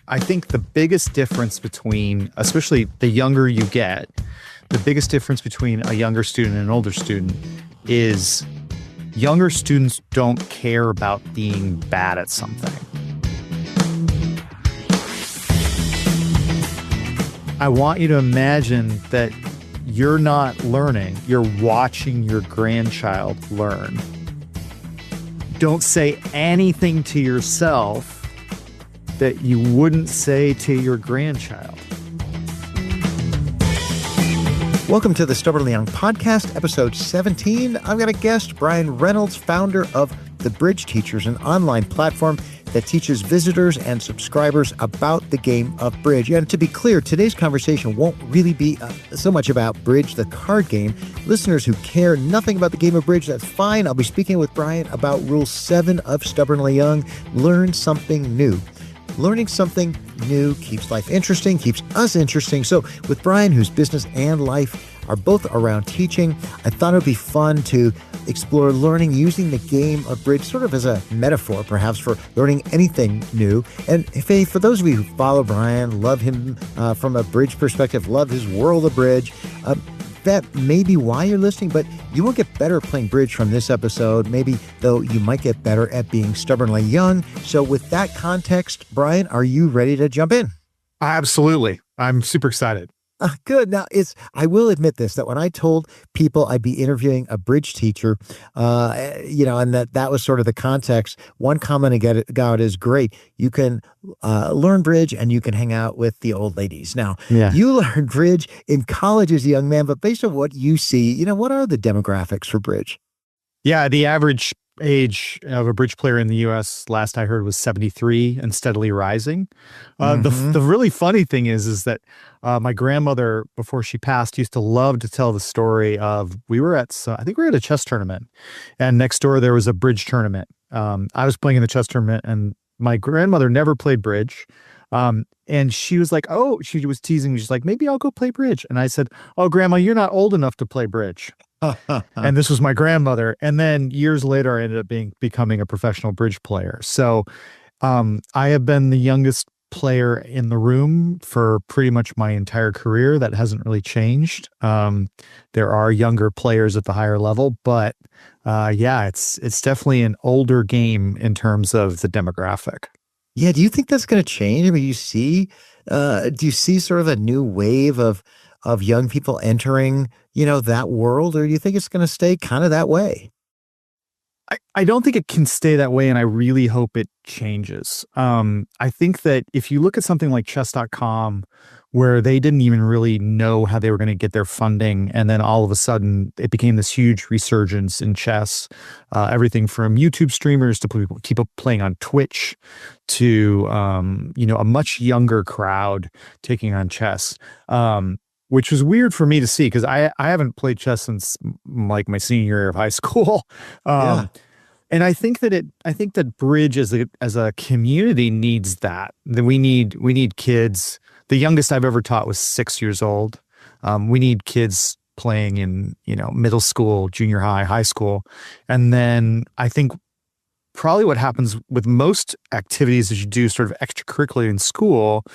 I think the biggest difference between, especially the younger you get, the biggest difference between a younger student and an older student is younger students don't care about being bad at something. I want you to imagine that you're not learning, you're watching your grandchild learn. Don't say anything to yourself that you wouldn't say to your grandchild. Welcome to the Stubbornly Young Podcast, episode 17. I've got a guest, Brian Reynolds, founder of The Bridge Teachers, an online platform that teaches visitors and subscribers about the game of bridge. And to be clear, today's conversation won't really be so much about bridge, the card game. Listeners who care nothing about the game of bridge, that's fine. I'll be speaking with Brian about Rule 7 of Stubbornly Young, learn something new. Learning something new keeps life interesting, keeps us interesting. So with Brian, whose business and life are both around teaching, I thought it would be fun to explore learning using the game of bridge sort of as a metaphor, perhaps, for learning anything new. And for those of you who follow Brian, love him from a bridge perspective, love his world of bridge, that may be why you're listening, but you won't get better at playing bridge from this episode. Maybe, though, you might get better at being stubbornly young. So with that context, Brian, are you ready to jump in? Absolutely. I'm super excited. Good. Now, I will admit this, that when I told people I'd be interviewing a bridge teacher, and that was sort of the context, one comment I got is, great, you can learn bridge and you can hang out with the old ladies. Now, You learned bridge in college as a young man, but based on what you see, what are the demographics for bridge? Yeah, the average age of a bridge player in the U.S. last I heard was 73 and steadily rising. The really funny thing is that my grandmother, before she passed, used to love to tell the story of I think we were at a chess tournament, and next door there was a bridge tournament. I was playing in the chess tournament, and my grandmother never played bridge. And she was like, she was teasing me. She's like, maybe I'll go play bridge. And I said, oh, Grandma, you're not old enough to play bridge. And this was my grandmother. And then years later, I ended up becoming a professional bridge player. So I have been the youngest player in the room for pretty much my entire career. That hasn't really changed. There are younger players at the higher level, but it's definitely an older game in terms of the demographic. Yeah. Do you think that's going to change? I mean, do you see sort of a new wave of young people entering, that world, or do you think it's going to stay kind of that way? I don't think it can stay that way, and I really hope it changes. I think that if you look at something like chess.com, where they didn't even really know how they were going to get their funding, and then all of a sudden it became this huge resurgence in chess, everything from YouTube streamers to people playing on Twitch to, a much younger crowd taking on chess. Which was weird for me to see because I haven't played chess since like my senior year of high school. And I think that bridge as a community needs that. That we need kids. The youngest I've ever taught was 6 years old. We need kids playing in, middle school, junior high, high school. And then I think probably what happens with most activities that you do sort of extracurricular in school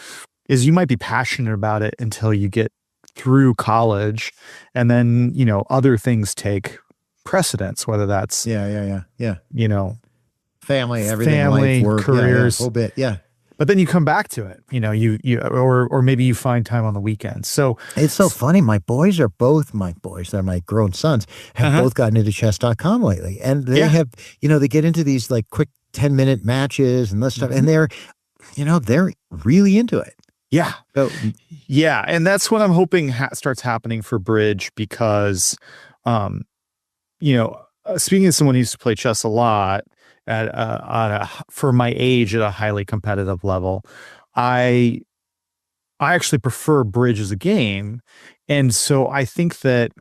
is you might be passionate about it until you get through college, and then other things take precedence, whether that's family, everything, life, work, careers, a whole bit, but then you come back to it, or maybe you find time on the weekends. So it's so funny. My boys, they're my grown sons, have both gotten into chess.com lately, and they have they get into these like quick 10-minute matches and this stuff, and they're really into it. Yeah. So, and that's what I'm hoping starts happening for bridge because, speaking as someone who used to play chess a lot for my age at a highly competitive level, I actually prefer bridge as a game. And so I think that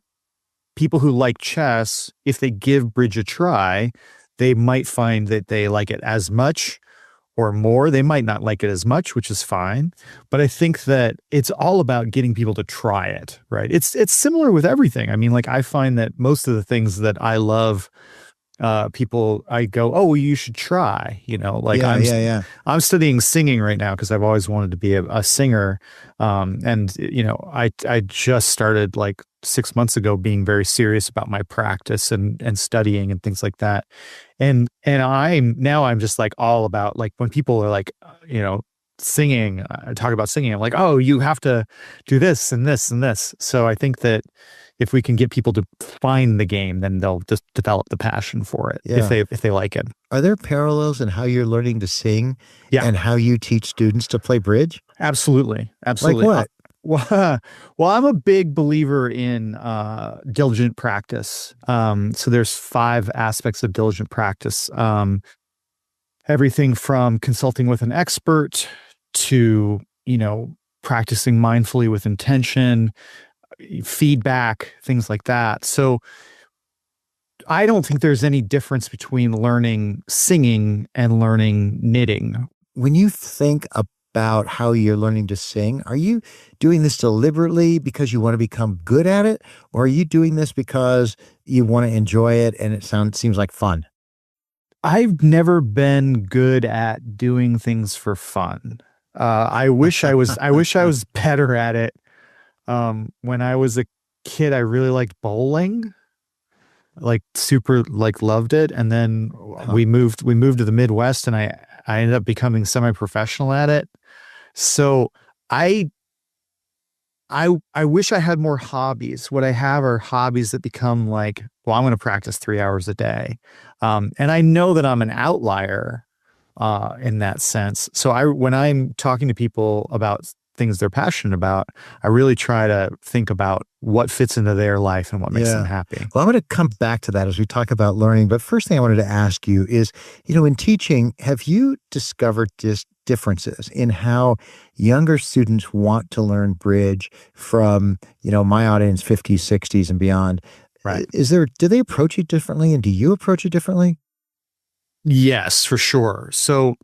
people who like chess, if they give bridge a try, they might find that they like it as much or more. They might not like it as much, which is fine. But I think that it's all about getting people to try it, right? It's similar with everything. I mean, like I find that most of the things that I love people, I go, oh, well, you should try, like Yeah, yeah, yeah. I'm studying singing right now because I've always wanted to be a singer. And I just started like 6 months ago being very serious about my practice and studying and things like that. And I'm just like all about, like, when people are like, singing, talk about singing, I'm like, oh, you have to do this and this and this. So I think that if we can get people to find the game, then they'll just develop the passion for it if Yeah. they like it. Are there parallels in how you're learning to sing Yeah, and how you teach students to play bridge? absolutely, Like absolutely. what? Well, well, I'm a big believer in diligent practice. So there's 5 aspects of diligent practice. Everything from consulting with an expert to, practicing mindfully with intention, feedback, things like that. So I don't think there's any difference between learning singing and learning knitting. When you think about how you're learning to sing, are you doing this deliberately because you want to become good at it? Or are you doing this because you want to enjoy it and seems like fun? I've never been good at doing things for fun. I wish I was better at it. When I was a kid, I really liked bowling, like super, like loved it. And then Huh. we moved to the Midwest, and I ended up becoming semi-professional at it. So I I wish I had more hobbies. What I have are hobbies that become like, well, I'm going to practice 3 hours a day. And I know that I'm an outlier in that sense. So when I'm talking to people about things they're passionate about, I really try to think about what fits into their life and what makes them Yeah. happy. Well, I'm going to come back to that as we talk about learning. But first thing I wanted to ask you is, in teaching, have you discovered just differences in how younger students want to learn bridge from, my audience, 50s, 60s and beyond? Right. Do they approach it differently and do you approach it differently? Yes, for sure. So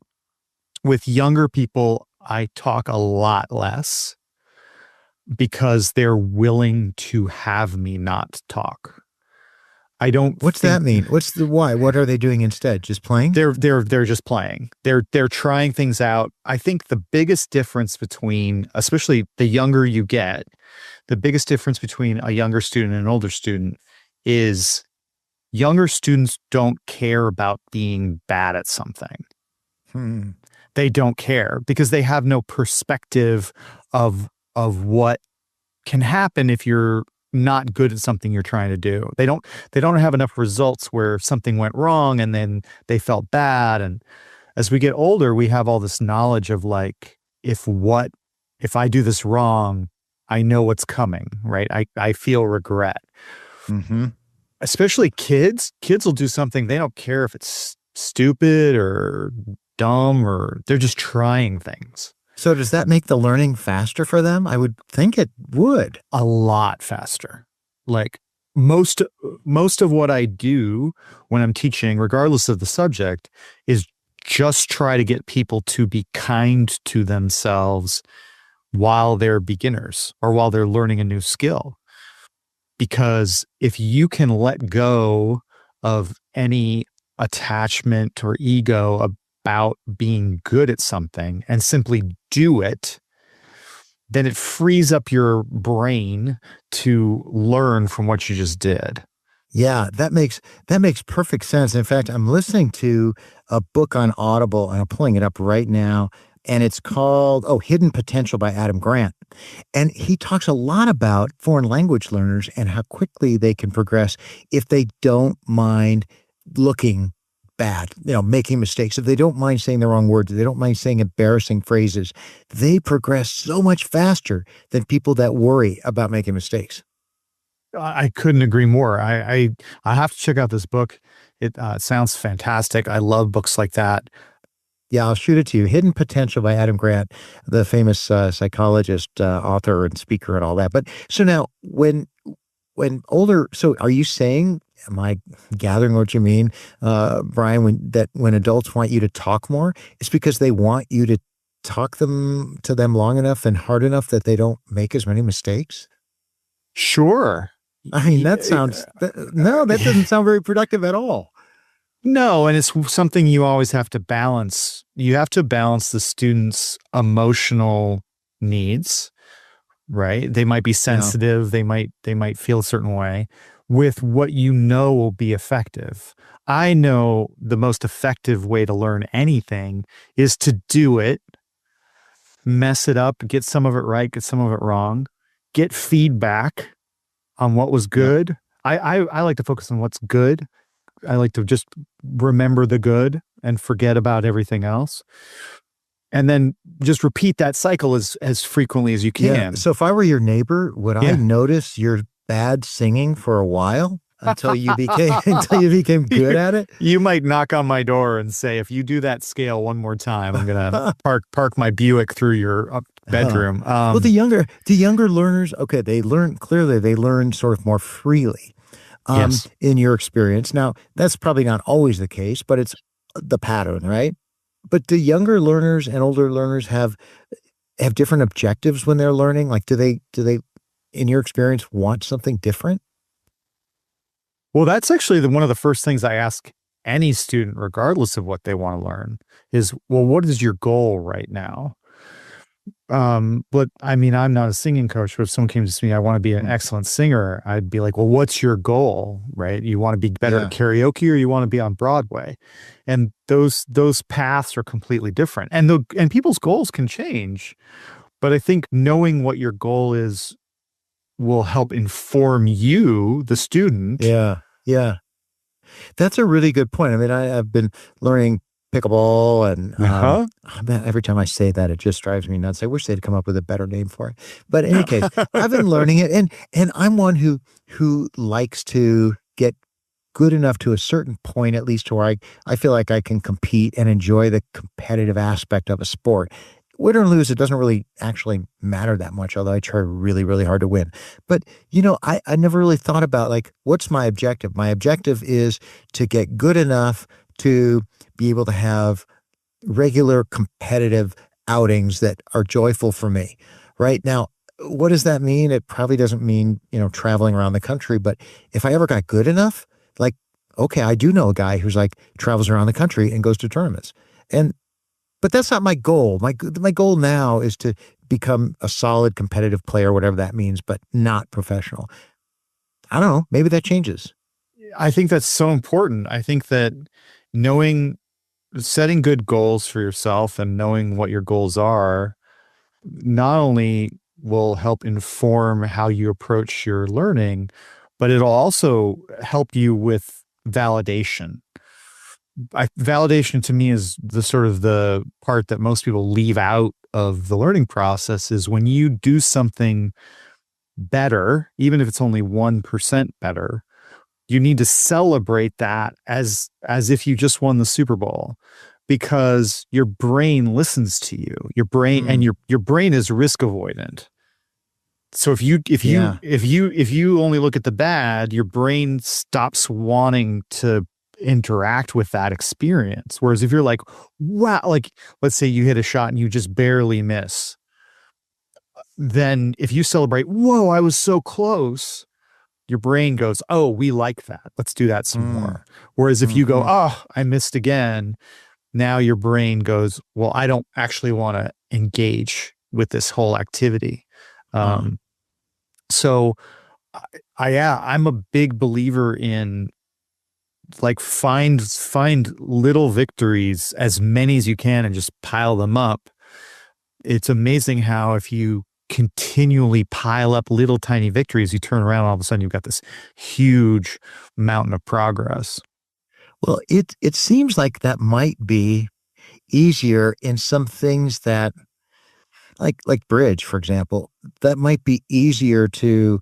with younger people, I talk a lot less because they're willing to have me not talk. I don't What's think that mean? What's the why? What are they doing instead? Just playing? they're just playing. They're trying things out. I think the biggest difference between, especially the younger you get, the biggest difference between a younger student and an older student is younger students don't care about being bad at something. Hmm. They don't care because they have no perspective of what can happen if you're not good at something you're trying to do. They don't have enough results where something went wrong and then they felt bad. And as we get older, we have all this knowledge of like, if I do this wrong, I know what's coming, right? I feel regret. Mm-hmm. Especially kids will do something, they don't care if it's stupid or dumb, or they're just trying things So does that make the learning faster for them? I would think it would. a lot faster. Like most most of what I do when I'm teaching, regardless of the subject, is just try to get people to be kind to themselves while they're beginners or while they're learning a new skill. Because if you can let go of any attachment or ego about being good at something and simply do it, then it frees up your brain to learn from what you just did. Yeah, that makes perfect sense. In fact, I'm listening to a book on Audible and I'm pulling it up right now and it's called Hidden Potential by Adam Grant. And he talks a lot about foreign language learners and how quickly they can progress if they don't mind looking bad, making mistakes. If they don't mind saying the wrong words, if they don't mind saying embarrassing phrases, they progress so much faster than people that worry about making mistakes. I couldn't agree more. I have to check out this book. It sounds fantastic. I love books like that. Yeah, I'll shoot it to you. Hidden Potential by Adam Grant, the famous psychologist, author, and speaker, and all that. But so now, so are you saying? Am I gathering what you mean, Brian? When adults want you to talk more, it's because they want you to talk to them long enough and hard enough that they don't make as many mistakes. Sure. I mean, no, that doesn't sound very productive at all. No, and it's something you always have to balance. You have to balance the students' emotional needs, right? They might be Yeah. sensitive, they might feel a certain way with what you know will be effective. I know the most effective way to learn anything is to do it, mess it up, get some of it right, get some of it wrong, get feedback on what was Yeah. good. I like to focus on what's good. I like to just remember the good and forget about everything else. And then just repeat that cycle as frequently as you Yeah. can. So if I were your neighbor, would I Yeah. notice your bad singing for a while until you became until you became good you, at it? you might knock on my door and say, if you do that scale one more time, I'm gonna park my Buick through your Huh. bedroom. Well, the younger learners, okay, they learn sort of more freely. Yes. In your experience. Now, that's probably not always the case, but it's the pattern, right? But do younger learners and older learners have different objectives when they're learning? Like, do they, in your experience, want something different? Well, that's actually one of the first things I ask any student, regardless of what they want to learn, is, well, what is your goal right now? But I mean, I'm not a singing coach, but if someone came to me, I want to be an Hmm. excellent singer, I'd be like, well, what's your goal, right? You want to be better at Yeah. karaoke or you want to be on Broadway? And those paths are completely different. And people's goals can change, but I think knowing what your goal is will help inform you, the student. Yeah. Yeah. That's a really good point. I mean, I've been learning pickleball, and Uh-huh. oh, man, every time I say that, it just drives me nuts. I wish they'd come up with a better name for it. But in any case, I've been learning it, and I'm one who likes to get good enough to a certain point, at least to where I feel like I can compete and enjoy the competitive aspect of a sport. Win or lose, it doesn't really actually matter that much, although I try really, really hard to win. But, I never really thought about, like, what's my objective? My objective is to get good enough to be able to have regular competitive outings that are joyful for me. Right now, what does that mean? It probably doesn't mean, traveling around the country, but if I ever got good enough, like, okay, I do know a guy who's like travels around the country and goes to tournaments. And but that's not my goal. My goal now is to become a solid competitive player, whatever that means, but not professional. I don't know. Maybe that changes. I think that's so important. I think that knowing, setting good goals for yourself and knowing what your goals are not only will help inform how you approach your learning, but it'll also help you with validation. Validation to me is the sort of the part that most people leave out of the learning process, is when you do something better, even if it's only 1% better, you need to celebrate that as if you just won the Super Bowl, because your brain listens to you. Your brain and Mm, your brain is risk avoidant. So yeah. if you only look at the bad, your brain stops wanting to interact with that experience. Whereas if you're like, wow, like let's say you hit a shot and you just barely miss, then if you celebrate, whoa, I was so close, your brain goes, oh, we like that. Let's do that some Mm, more. Whereas if you go, hmm. oh, I missed again, now your brain goes, well, I don't actually want to engage with this whole activity. Huh. Um, so yeah, I'm a big believer in, like, find little victories, as many as you can, and just pile them up. It's amazing how if you continually pile up little tiny victories, you turn around, all of a sudden you've got this huge mountain of progress. Well, it seems like that might be easier in some things that like bridge, for example, that might be easier to,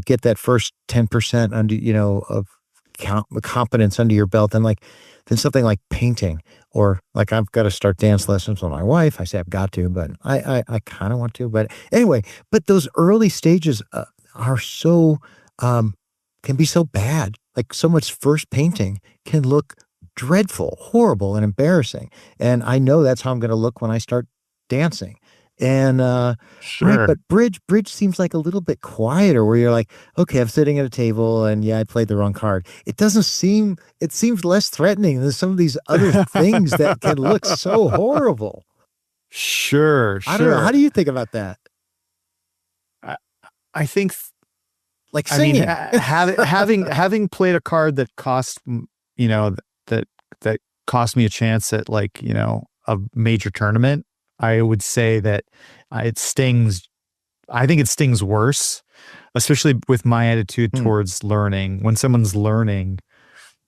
get that first 10% under, of competence under your belt than something like painting, or like I've got to start dance lessons with my wife. I say I've got to, but I kind of want to. But anyway, but those early stages are so, um, can be so bad. Like someone's first painting can look dreadful, horrible, and embarrassing. And I know that's how I'm going to look when I start dancing. And right, Sure. but bridge seems like a little bit quieter where you're like, okay, I'm sitting at a table and yeah, I played the wrong card. It seems less threatening than some of these other things that can look so horrible. Sure, I don't know. How sure. do you think about that? I, I think Like I mean, singing. having played a card that cost, you know, that that cost me a chance at like, a major tournament, I would say that it stings. I think it stings worse, especially with my attitude Hmm. towards learning. When someone's learning,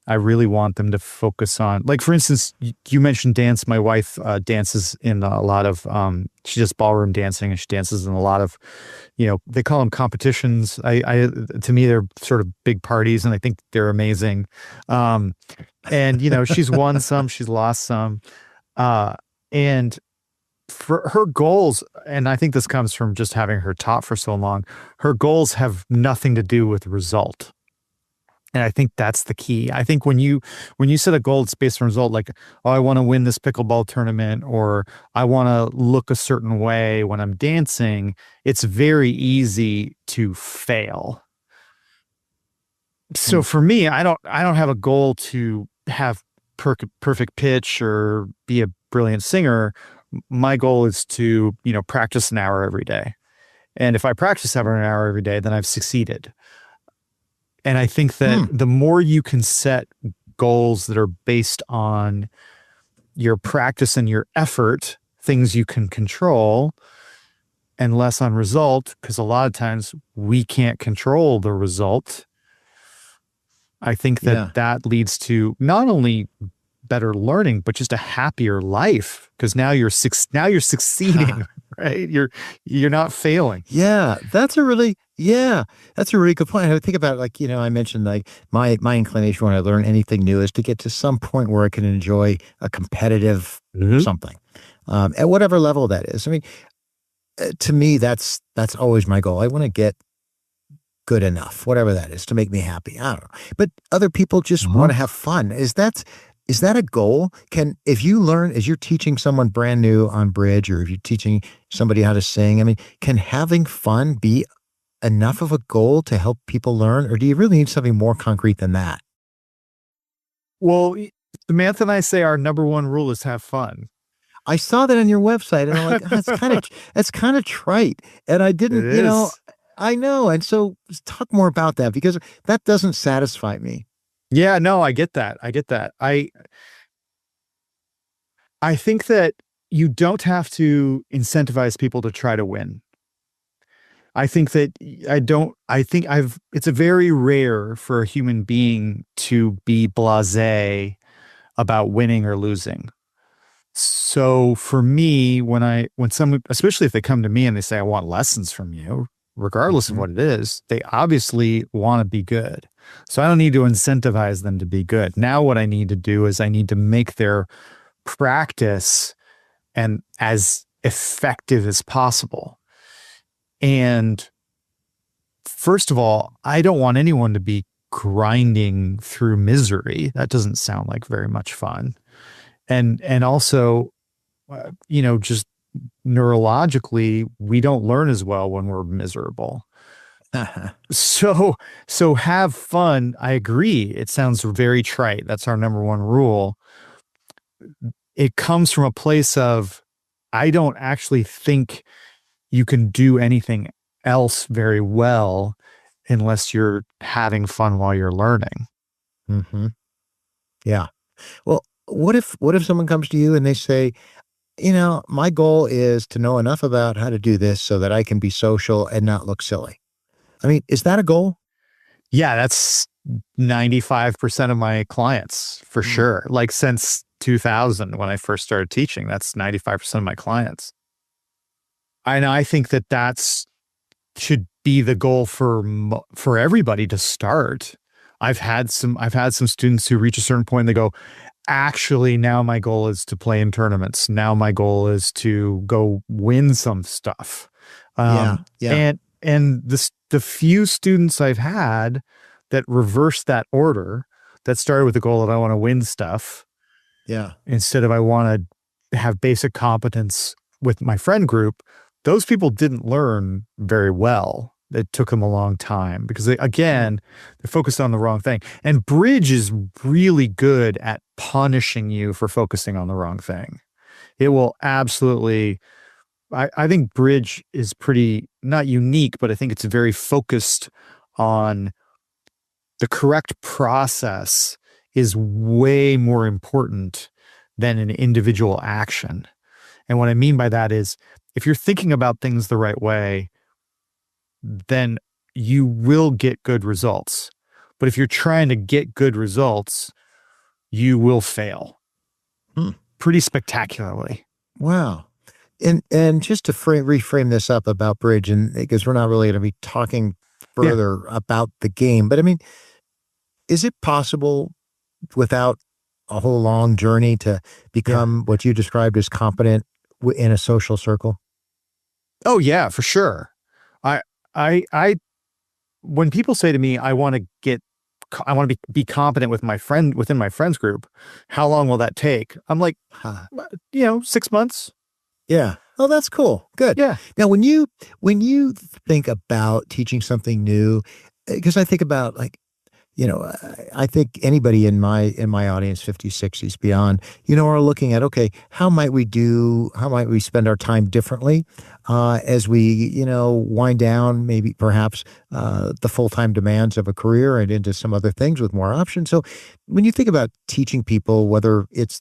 I really want them to focus on, like, for instance, you mentioned dance. My wife dances in a lot of, she does ballroom dancing and she dances in a lot of, they call them competitions. To me, they're sort of big parties and I think they're amazing. Um, and, she's won some, she's lost some. Uh, and for her goals, and I think this comes from just having her taught for so long, her goals have nothing to do with result. And I think that's the key. I think when you set a goal, it's based on result, like, oh, I want to win this pickleball tournament, or I want to look a certain way when I'm dancing, it's very easy to fail. So Hmm. for me, I don't have a goal to have perfect pitch or be a brilliant singer. My goal is to, practice an hour every day. And if I practice an hour every day, then I've succeeded. And I think that Hmm. the more you can set goals that are based on your practice and your effort, things you can control, and less on result, because a lot of times we can't control the result. I think that Yeah. that leads to not only better learning, but just a happier life because now you're succeeding, right? You're not failing. Yeah, that's a really good point. I think about like, I mentioned like my inclination when I learn anything new is to get to some point where I can enjoy a competitive Mhm. something. At whatever level that is. I mean, to me, that's always my goal. I want to get good enough, whatever that is, to make me happy. I don't know. But other people just want Uh-huh. to have fun. Is that a goal? Can if you learn as you're teaching someone brand new on bridge, or if you're teaching somebody how to sing, I mean, can having fun be enough of a goal to help people learn, or do you really need something more concrete than that? Well, Samantha and I say our number one rule is have fun. I saw that on your website, and I'm like, that's kind of trite, and I It didn't, is. I know, and so talk more about that because that doesn't satisfy me. Yeah, no, I get that. I get that. I think that you don't have to incentivize people to try to win. I think that I don't, I think it's a very rare for a human being to be blasé about winning or losing. So for me, when someone, especially if they come to me and they say, I want lessons from you, regardless of Hmm. what it is, they obviously want to be good. So I don't need to incentivize them to be good. Now, what I need to do is I need to make their practice and as effective as possible. And first of all, I don't want anyone to be grinding through misery. That doesn't sound like very much fun. And also, just neurologically, we don't learn as well when we're miserable. So, so have fun. I agree. It sounds very trite. That's our number one rule. It comes from a place of, I don't actually think you can do anything else very well unless you're having fun while you're learning. Hmm. Yeah. Well, what if someone comes to you and they say, my goal is to know enough about how to do this so that I can be social and not look silly. I mean, is that a goal? Yeah, that's 95% of my clients for Hmm. sure. Like since 2000, when I first started teaching, that's 95% of my clients. And I think that that's should be the goal for everybody to start. I've had some students who reach a certain point and they go, actually, now my goal is to play in tournaments. Now my goal is to go win some stuff. Yeah. Yeah. The few students I've had that reverse that order, that started with the goal that I want to win stuff Yeah. instead of I want to have basic competence with my friend group, those people didn't learn very well. It took them a long time because again, they're focused on the wrong thing. And bridge is really good at punishing you for focusing on the wrong thing. It will absolutely, I think bridge is pretty, not unique, but I think it's very focused on the correct process is way more important than an individual action. And what I mean by that is if you're thinking about things the right way, then you will get good results. But if you're trying to get good results, you will fail pretty spectacularly. Wow. And just to reframe this up about bridge, and because we're not really going to be talking further about the game, but I mean, is it possible without a whole long journey to become what you described as competent in a social circle? Oh yeah, for sure. I when people say to me, I want to be competent with my friend within my friends group, how long will that take? I'm like, 6 months. Yeah. Oh, that's cool. Good. Yeah. Now, when you think about teaching something new, because I think about like, I think anybody in my audience, 50s, 60s, beyond, are looking at, okay, how might we spend our time differently as we, wind down maybe perhaps the full-time demands of a career and into some other things with more options. So when you think about teaching people, whether it's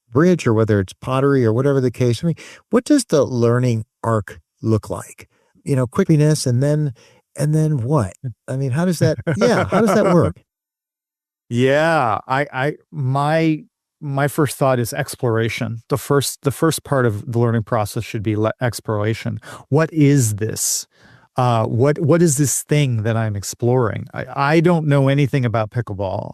bridge or whether it's pottery or whatever the case, I mean, what does the learning arc look like? Quickness and then what? I mean, how does that work? Yeah, my first thought is exploration. The first part of the learning process should be exploration. What is this? What is this thing that I'm exploring? I don't know anything about pickleball.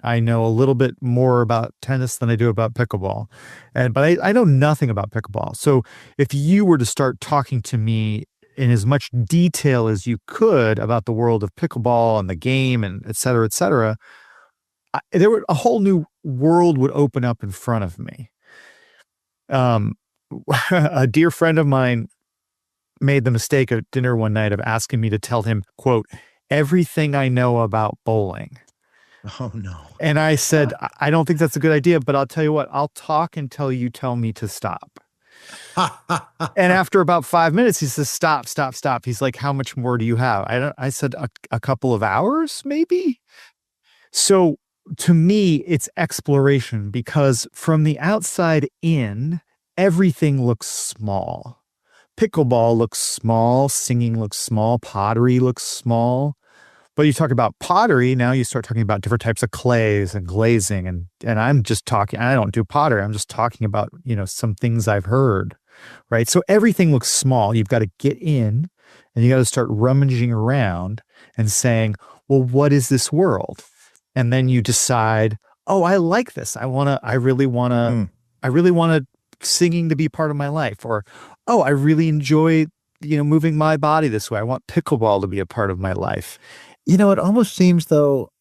I know a little bit more about tennis than I do about pickleball, but I know nothing about pickleball. So if you were to start talking to me in as much detail as you could about the world of pickleball and the game and et cetera, a whole new world would open up in front of me. A dear friend of mine made the mistake at dinner one night of asking me to tell him, quote, everything I know about bowling. Oh, no. And I said, I don't think that's a good idea, but I'll tell you what, I'll talk until you tell me to stop. And after about 5 minutes, he says, stop. He's like, how much more do you have? I said, a couple of hours, maybe. So to me, it's exploration because from the outside in, everything looks small. Pickleball looks small, singing looks small, pottery looks small. But you talk about pottery, now you start talking about different types of clays and glazing. And I'm just talking, I don't do pottery. I'm just talking about, some things I've heard, right? So everything looks small. You've got to get in and you got to start rummaging around and saying, well, what is this world? And then you decide, oh, I like this. I really want to singing to be part of my life, or, oh, I really enjoy, moving my body this way. I want pickleball to be a part of my life. It almost seems though,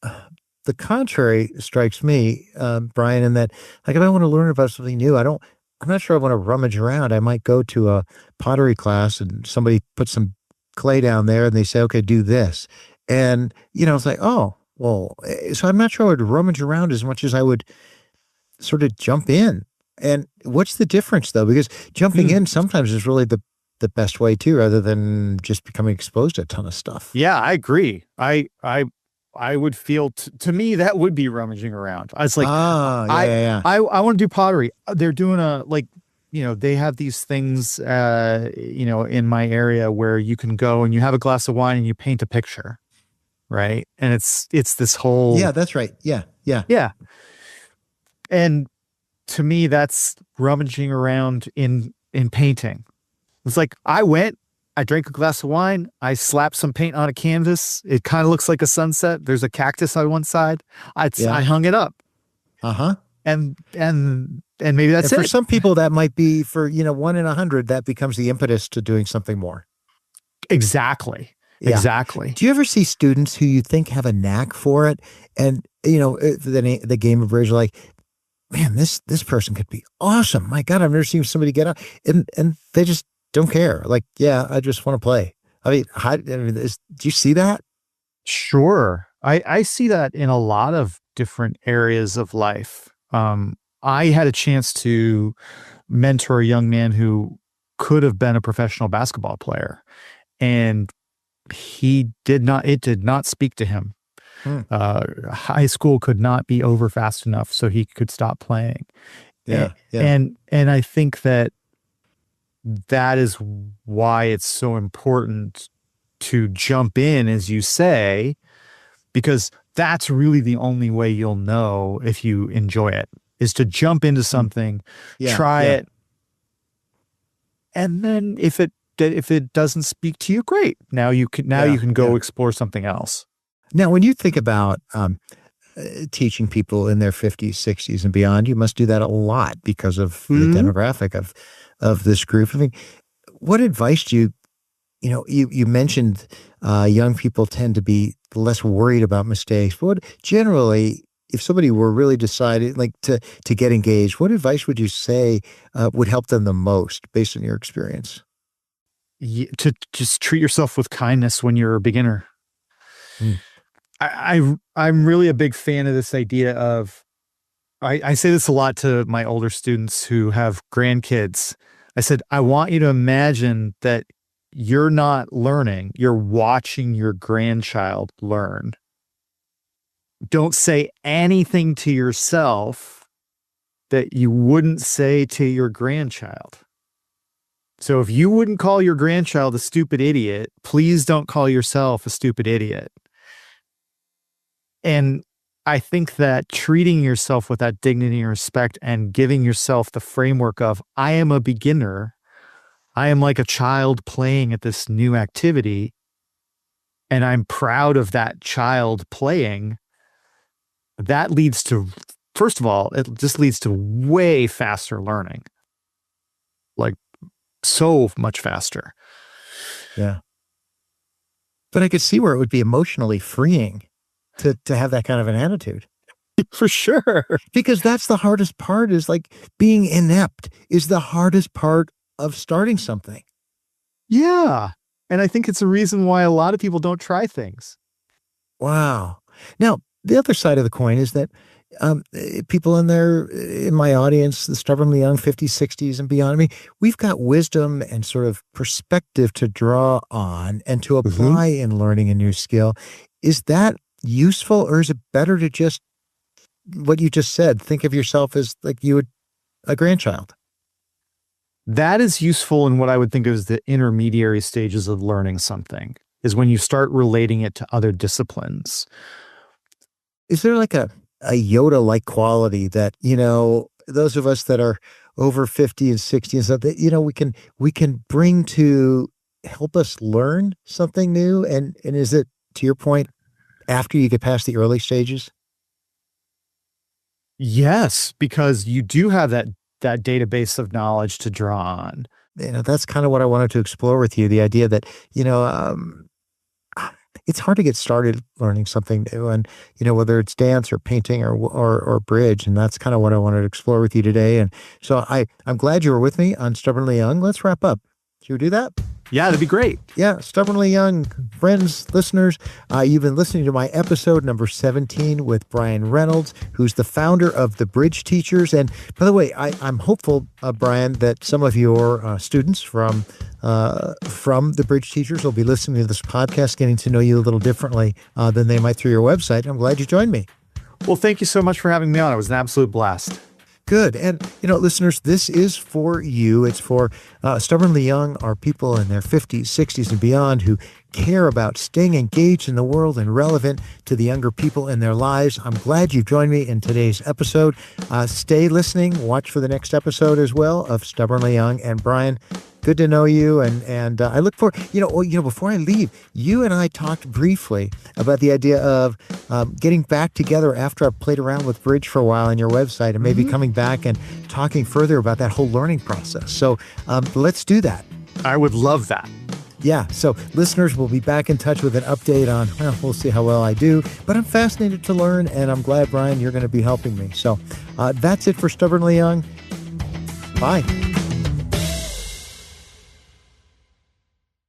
the contrary strikes me, Brian, in that, like, if I want to learn about something new, I'm not sure I want to rummage around. I might go to a pottery class and somebody puts some clay down there and they say, okay, do this. And, it's like, oh, well, so I'm not sure I would rummage around as much as I would sort of jump in. And what's the difference though? Because jumping in sometimes is really the best way too, rather than just becoming exposed to a ton of stuff. Yeah, I agree. I would feel to me that would be rummaging around. I was like, I want to do pottery. They're doing they have these things, in my area where you can go and you have a glass of wine and you paint a picture, right? And it's this whole. Yeah, that's right. Yeah. And to me, that's rummaging around in painting. It's like I drank a glass of wine, I slapped some paint on a canvas. It kind of looks like a sunset. There's a cactus on one side. I hung it up. And maybe that's it. For some people, that might be for 1 in 100. That becomes the impetus to doing something more. Exactly. Yeah. Exactly. Do you ever see students who you think have a knack for it, and the game of bridge, like, man, this person could be awesome. My God, I've never seen somebody get out, and they just don't care. Like, yeah, I just want to play. Do you see that? Sure. I see that in a lot of different areas of life. I had a chance to mentor a young man who could have been a professional basketball player, and it did not speak to him. Hmm. High school could not be over fast enough so he could stop playing. Yeah, yeah. And I think that is why it's so important to jump in, as you say, because that's really the only way you'll know if you enjoy it, is to jump into something, Yeah, try yeah, it, and then if it doesn't speak to you, great. Now you yeah, can yeah. go explore something else. Now, when you think about teaching people in their 50s, 60s, and beyond, you must do that a lot because of the Mhm. demographic of this group. I mean, what advice do you mentioned young people tend to be less worried about mistakes. But generally, if somebody were really decided like to get engaged, what advice would you say would help them the most based on your experience? To just treat yourself with kindness when you're a beginner. Mm. I'm really a big fan of this idea of, I say this a lot to my older students who have grandkids. I said, I want you to imagine that you're not learning, you're watching your grandchild learn. Don't say anything to yourself that you wouldn't say to your grandchild. So if you wouldn't call your grandchild a stupid idiot, please don't call yourself a stupid idiot. And I think that treating yourself with that dignity and respect and giving yourself the framework of, I am a beginner, I am like a child playing at this new activity, and I'm proud of that child playing, that leads to, first of all, it just leads to way faster learning. Like, so much faster. Yeah. But I could see where it would be emotionally freeing to have that kind of an attitude. For sure. Because that's the hardest part, is like being inept is the hardest part of starting something. Yeah. And I think it's a reason why a lot of people don't try things. Wow. Now, the other side of the coin is that people in my audience, the stubbornly young, 50s, 60s, and beyond, I mean, we've got wisdom and sort of perspective to draw on and to Mhm. apply in learning a new skill. Is that useful, or is it better to just, what you just said, think of yourself as like you would a grandchild? That is useful in what I would think of as the intermediary stages of learning something, is when you start relating it to other disciplines. Is there like a Yoda-like quality that, those of us that are over 50 and 60 and stuff, that, we can bring to help us learn something new? And is it, to your point, after you get past the early stages? Yes, because you do have that database of knowledge to draw on. That's kind of what I wanted to explore with you. The idea that, it's hard to get started learning something new, and whether it's dance or painting or bridge, and that's kind of what I wanted to explore with you today. And so I'm glad you were with me on Stubbornly Young. Let's wrap up. Should we do that? Yeah, that'd be great. Yeah, Stubbornly Young friends, listeners, you've been listening to my episode number 17 with Brian Reynolds, who's the founder of the Bridge Teachers. And by the way, I'm hopeful, Brian, that some of your students from the Bridge Teachers will be listening to this podcast, getting to know you a little differently than they might through your website. I'm glad you joined me. Well, thank you so much for having me on. It was an absolute blast. Good. And, listeners, this is for you. It's for stubbornly young, are people in their 50s, 60s, and beyond who care about staying engaged in the world and relevant to the younger people in their lives. I'm glad you've joined me in today's episode. Stay listening. Watch for the next episode as well of Stubbornly Young. And Brian, good to know you. And I look forward, before I leave, you and I talked briefly about the idea of getting back together after I've played around with Bridge for a while on your website, and maybe coming back and talking further about that whole learning process. So let's do that. I would love that. Yeah. So listeners, will be back in touch with an update on, well, we'll see how well I do, but I'm fascinated to learn, and I'm glad, Brian, you're going to be helping me. So that's it for Stubbornly Young. Bye.